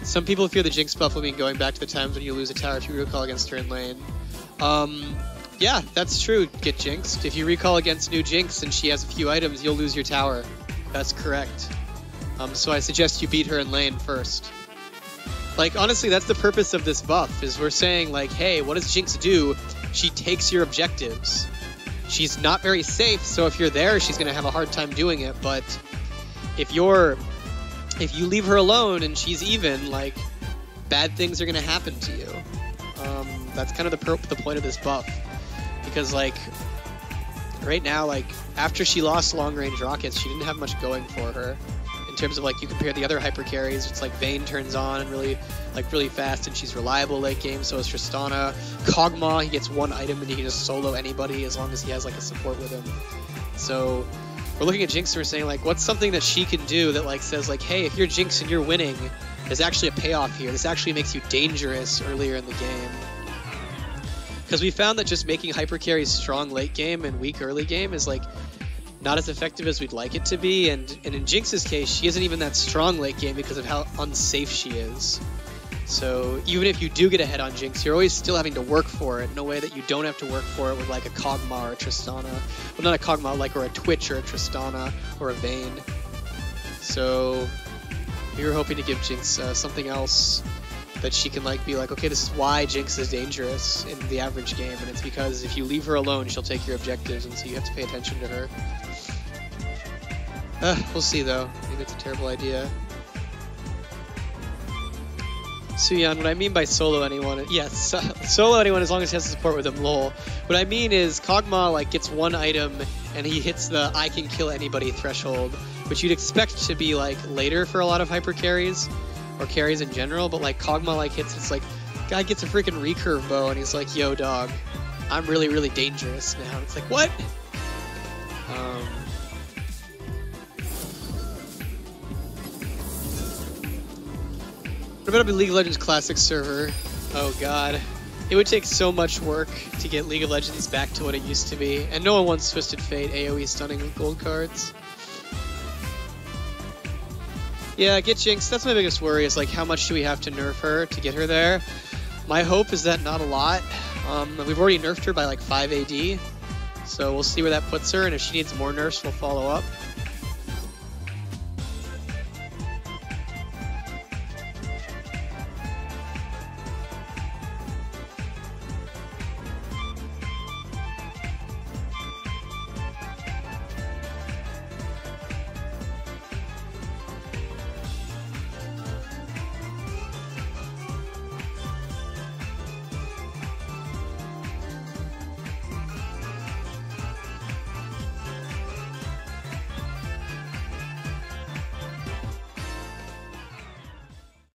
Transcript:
Some people fear the Jinx buff will mean going back to the times when you lose a tower if you recall against her in lane. Yeah, that's true, ggEtJinxed. If you recall against new Jinx and she has a few items, you'll lose your tower. That's correct. So I suggest you beat her in lane first. Like, honestly, that's the purpose of this buff, is we're saying, like, hey, what does Jinx do? She takes your objectives. She's not very safe, so if you're there, she's going to have a hard time doing it, but if you leave her alone and she's even, like, bad things are going to happen to you. That's kind of the point of this buff. Because, like, right now, like, after she lost long-range rockets, she didn't have much going for her. In terms of, like, you compare the other hypercarries, it's like Vayne turns on and really fast, and she's reliable late game, so is Tristana. Kog'Maw, he gets one item and he can just solo anybody as long as he has, like, a support with him. So we're looking at Jinx and we're saying, like, what's something that she can do that, like, says, like, hey, if you're Jinx and you're winning, there's actually a payoff here. This actually makes you dangerous earlier in the game. Because we found that just making hypercarries strong late game and weak early game is, like, not as effective as we'd like it to be, and in Jinx's case, she isn't even that strong late game because of how unsafe she is. So even if you do get ahead on Jinx, you're always still having to work for it in a way that you don't have to work for it with, like, a Kog'Maw or a Tristana. Well, not a Kog'Maw, like, or a Twitch or a Tristana or a Vayne. So we were hoping to give Jinx something else that she can, like, be like, okay, this is why Jinx is dangerous in the average game, and it's because if you leave her alone, she'll take your objectives, and so you have to pay attention to her. We'll see, though. Maybe it's a terrible idea. Suyan, what I mean by solo anyone, yes, solo anyone as long as he has support with him, lol. What I mean is Kog'Maw, like, gets one item and he hits the I can kill anybody threshold, which you'd expect to be, like, later for a lot of hyper carries, or carries in general, but, like, Kog'Maw, like, hits, it's like, guy gets a freaking recurve bow and he's like, yo, dog, I'm really, really dangerous now. It's like, what? What about a League of Legends Classic server? Oh god. It would take so much work to get League of Legends back to what it used to be, and no one wants Twisted Fate AoE stunning with gold cards. Yeah, ggEtJinxed, that's my biggest worry, is, like, how much do we have to nerf her to get her there? My hope is that not a lot. We've already nerfed her by, like, 5 AD, so we'll see where that puts her, and if she needs more nerfs, we'll follow up.